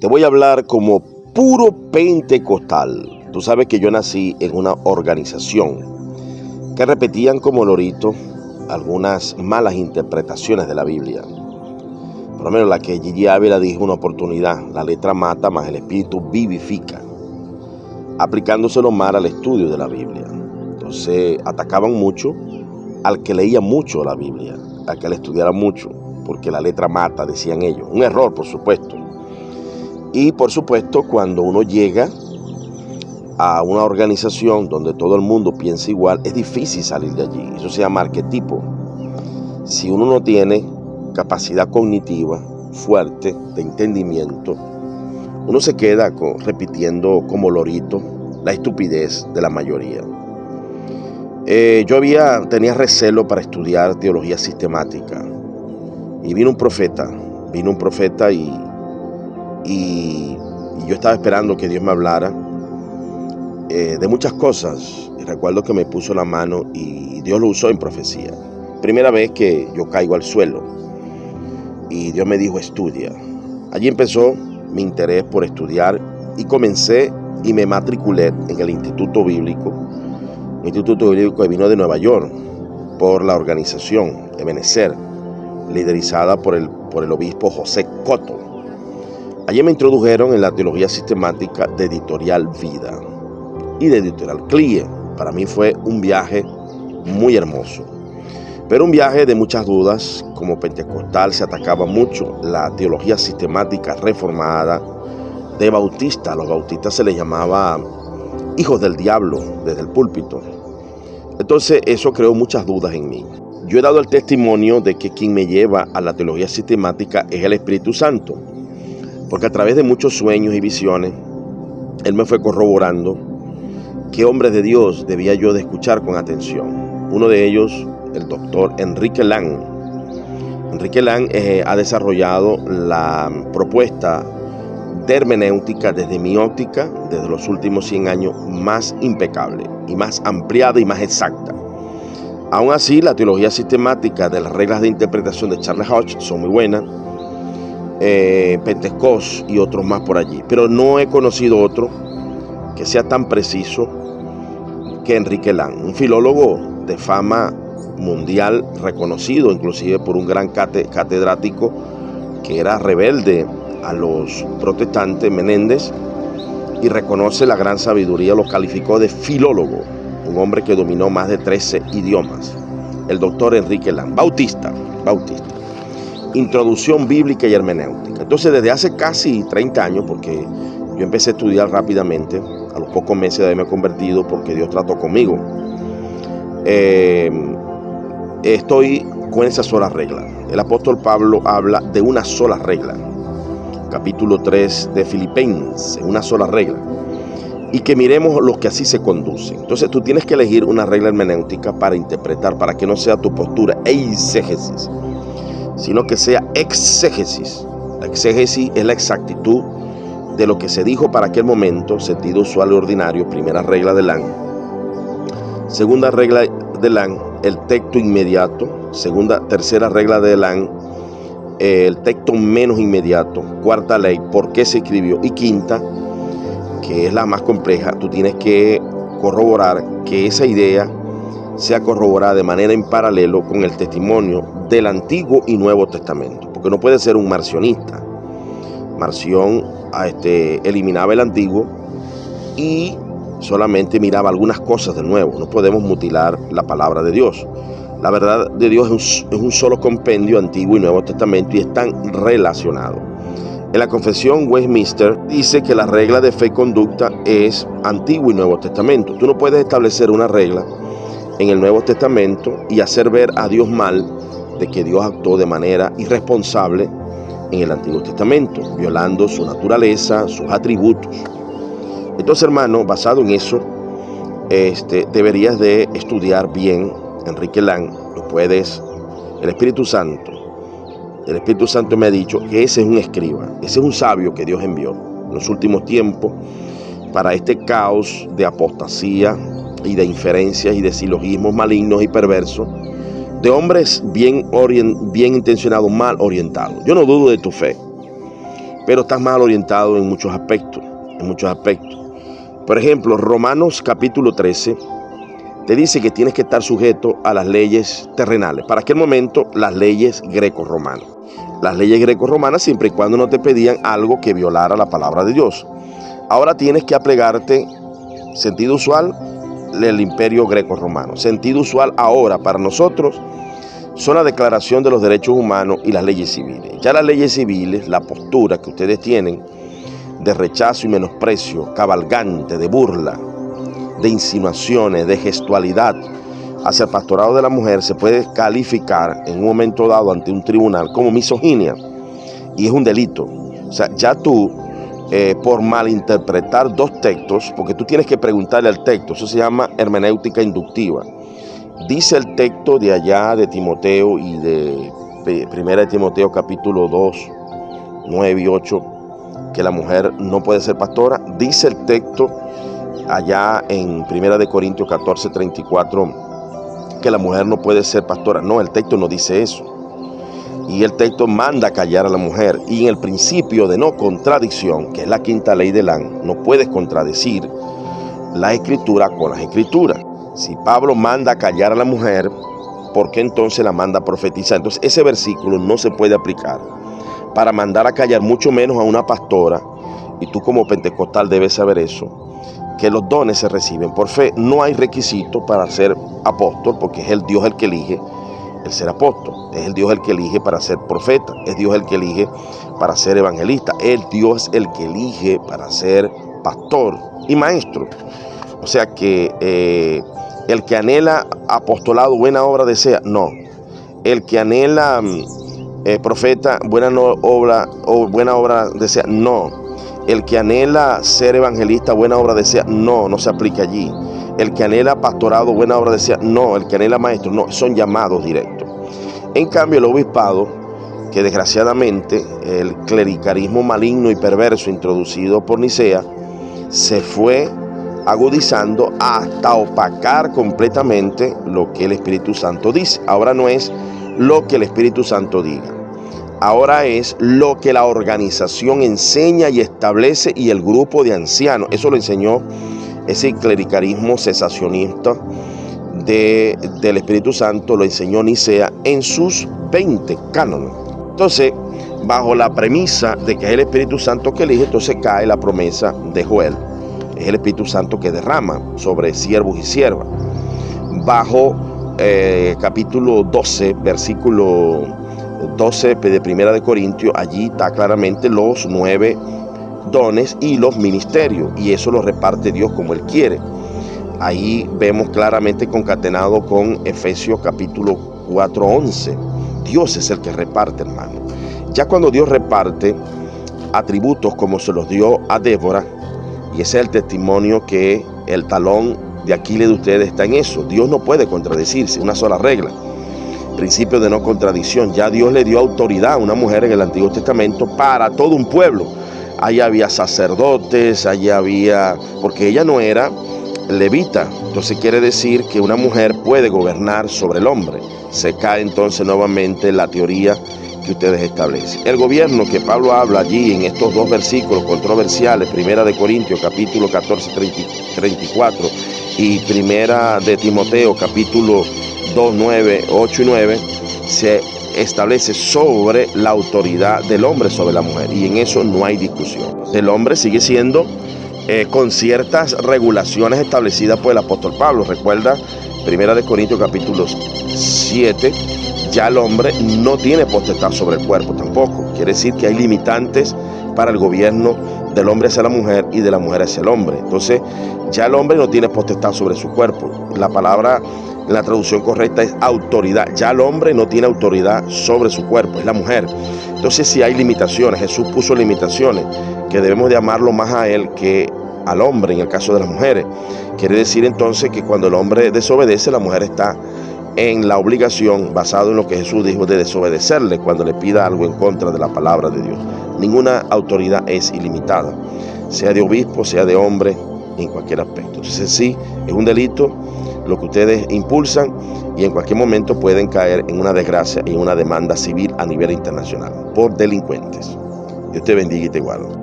Te voy a hablar como puro pentecostal. Tú sabes que yo nací en una organización que repetían como lorito algunas malas interpretaciones de la Biblia. Por lo menos la que Gigi Ávila dijo una oportunidad: la letra mata, mas el espíritu vivifica, aplicándoselo mal al estudio de la Biblia. Entonces atacaban mucho al que leía mucho la Biblia, al que la estudiara mucho, porque la letra mata, decían ellos. Un error, por supuesto. Y por supuesto, cuando uno llega a una organización donde todo el mundo piensa igual, es difícil salir de allí. Eso se llama arquetipo. Si uno no tiene capacidad cognitiva fuerte, de entendimiento, uno se queda repitiendo como lorito la estupidez de la mayoría. Yo tenía recelo para estudiar teología sistemática, y vino un profeta y yo estaba esperando que Dios me hablara de muchas cosas. Y recuerdo que me puso la mano y Dios lo usó en profecía. Primera vez que yo caigo al suelo y Dios me dijo: estudia. Allí empezó mi interés por estudiar y comencé y me matriculé en el Instituto Bíblico. Un instituto bíblico que vino de Nueva York por la organización Ebenezer, liderizada por el obispo José Cotto. Allí me introdujeron en la teología sistemática de Editorial Vida y de Editorial CLIE. Para mí fue un viaje muy hermoso, pero un viaje de muchas dudas. Como pentecostal se atacaba mucho la teología sistemática reformada de Bautista. A los bautistas se les llamaba hijos del diablo desde el púlpito. Entonces eso creó muchas dudas en mí. Yo he dado el testimonio de que quien me lleva a la teología sistemática es el Espíritu Santo, porque a través de muchos sueños y visiones, Él me fue corroborando qué hombres de Dios debía yo de escuchar con atención. Uno de ellos, el doctor Enrique Lang. Enrique Lang ha desarrollado la propuesta de hermenéutica desde mi óptica, desde los últimos 100 años, más impecable y más ampliada y más exacta. Aún así, la teología sistemática de las reglas de interpretación de Charles Hodge son muy buenas. Pentecost y otros más por allí, pero no he conocido otro que sea tan preciso que Enrique Lang, un filólogo de fama mundial, reconocido inclusive por un gran catedrático que era rebelde a los protestantes, Menéndez, y reconoce la gran sabiduría, lo calificó de filólogo, un hombre que dominó más de 13 idiomas, el doctor Enrique Lang, bautista. Introducción bíblica y hermenéutica. Entonces, desde hace casi 30 años, porque yo empecé a estudiar rápidamente, a los pocos meses de haberme convertido, porque Dios trató conmigo, estoy con esa sola regla. El apóstol Pablo habla de una sola regla, capítulo 3 de Filipenses, una sola regla, y que miremos los que así se conducen. Entonces tú tienes que elegir una regla hermenéutica para interpretar, para que no sea tu postura eisegesis, sino que sea exégesis. La exégesis es la exactitud de lo que se dijo para aquel momento, sentido usual y ordinario, primera regla de Lang. Segunda regla de Lang, el texto inmediato. Tercera regla de Lang, el texto menos inmediato. Cuarta ley, por qué se escribió. Y quinta, que es la más compleja, tú tienes que corroborar que esa idea sea corroborada de manera en paralelo con el testimonio del Antiguo y Nuevo Testamento, porque no puede ser un marcionista. Marción eliminaba el Antiguo y solamente miraba algunas cosas del Nuevo. No podemos mutilar la palabra de Dios. La verdad de Dios es un solo compendio, Antiguo y Nuevo Testamento, y están relacionados. En la Confesión Westminster dice que la regla de fe y conducta es Antiguo y Nuevo Testamento. Tú no puedes establecer una regla en el Nuevo Testamento y hacer ver a Dios mal de que Dios actuó de manera irresponsable en el Antiguo Testamento, violando su naturaleza, sus atributos. Entonces, hermano, basado en eso, deberías de estudiar bien Enrique Lang. El Espíritu Santo me ha dicho que ese es un escriba, ese es un sabio que Dios envió en los últimos tiempos para este caos de apostasía y de inferencias y de silogismos malignos y perversos, de hombres bien intencionados, mal orientados. Yo no dudo de tu fe, pero estás mal orientado en muchos aspectos, Por ejemplo, Romanos capítulo 13 te dice que tienes que estar sujeto a las leyes terrenales. Para aquel momento, las leyes greco-romanas. Las leyes greco-romanas siempre y cuando no te pedían algo que violara la palabra de Dios. Ahora tienes que aplegarte, sentido usual, del imperio greco-romano. Sentido usual ahora para nosotros son la Declaración de los Derechos Humanos y las leyes civiles. Ya las leyes civiles, la postura que ustedes tienen de rechazo y menosprecio, cabalgante, de burla, de insinuaciones, de gestualidad hacia el pastorado de la mujer, se puede calificar en un momento dado ante un tribunal como misoginia, y es un delito. O sea, ya tú, por malinterpretar dos textos, porque tú tienes que preguntarle al texto, eso se llama hermenéutica inductiva. Dice el texto de allá de Timoteo y de Primera de Timoteo capítulo 2, 9 y 8, que la mujer no puede ser pastora. Dice el texto allá en Primera de Corintios 14, 34, que la mujer no puede ser pastora. No, el texto no dice eso. Y el texto manda callar a la mujer. Y en el principio de no contradicción, que es la quinta ley de Lang, no puedes contradecir la escritura con las escrituras. Si Pablo manda callar a la mujer, ¿por qué entonces la manda a profetizar? Entonces ese versículo no se puede aplicar para mandar a callar, mucho menos a una pastora. Y tú como pentecostal debes saber eso, que los dones se reciben por fe. No hay requisito para ser apóstol, porque es el Dios el que elige el ser apóstol. Es el Dios el que elige para ser profeta. Es Dios el que elige para ser evangelista. Es Dios el que elige para ser pastor y maestro. O sea que el que anhela apostolado, buena obra desea. No. El que anhela profeta, buena obra desea. No. El que anhela ser evangelista, buena obra desea. No, no se aplica allí. El que anhela pastorado, buena obra desea. No. El que anhela maestro, no. Son llamados directos. En cambio, el obispado, que desgraciadamente el clericalismo maligno y perverso introducido por Nicea, se fue agudizando hasta opacar completamente lo que el Espíritu Santo dice. Ahora no es lo que el Espíritu Santo diga. Ahora es lo que la organización enseña y establece, y el grupo de ancianos. Eso lo enseñó ese clericalismo cesacionista del Espíritu Santo, lo enseñó Nicea en sus 20 cánones. Entonces, bajo la premisa de que es el Espíritu Santo que elige, entonces cae la promesa de Joel. Es el Espíritu Santo que derrama sobre siervos y siervas. Bajo capítulo 12, versículo 12 de Primera de Corintios, allí está claramente los 9 dones y los ministerios, y eso lo reparte Dios como Él quiere. Ahí vemos claramente concatenado con Efesios capítulo 4, 11. Dios es el que reparte, hermano. Ya cuando Dios reparte atributos como se los dio a Débora, y ese es el testimonio que el talón de Aquiles de ustedes está en eso. Dios no puede contradecirse, una sola regla. Principio de no contradicción. Ya Dios le dio autoridad a una mujer en el Antiguo Testamento para todo un pueblo. Allá había sacerdotes, allá había, porque ella no era levita. Entonces quiere decir que una mujer puede gobernar sobre el hombre. Se cae entonces nuevamente la teoría que ustedes establecen. El gobierno que Pablo habla allí en estos dos versículos controversiales, Primera de Corintios capítulo 14, 34 y Primera de Timoteo capítulo 2, 9, 8 y 9, se establece sobre la autoridad del hombre sobre la mujer, y en eso no hay discusión. El hombre sigue siendo con ciertas regulaciones establecidas por el apóstol Pablo. Recuerda, Primera de Corintios capítulo 7, ya el hombre no tiene potestad sobre el cuerpo tampoco. Quiere decir que hay limitantes para el gobierno del hombre hacia la mujer y de la mujer hacia el hombre. Entonces, ya el hombre no tiene potestad sobre su cuerpo. La palabra, la traducción correcta es autoridad. Ya el hombre no tiene autoridad sobre su cuerpo, es la mujer. Entonces, sí hay limitaciones. Jesús puso limitaciones que debemos de amarlo más a él que al hombre en el caso de las mujeres. Quiere decir entonces que cuando el hombre desobedece, la mujer está en la obligación, basado en lo que Jesús dijo, de desobedecerle cuando le pida algo en contra de la palabra de Dios. Ninguna autoridad es ilimitada, sea de obispo, sea de hombre, en cualquier aspecto. Entonces sí, es un delito lo que ustedes impulsan, y en cualquier momento pueden caer en una desgracia y en una demanda civil a nivel internacional por delincuentes. Dios te bendiga y te guarde.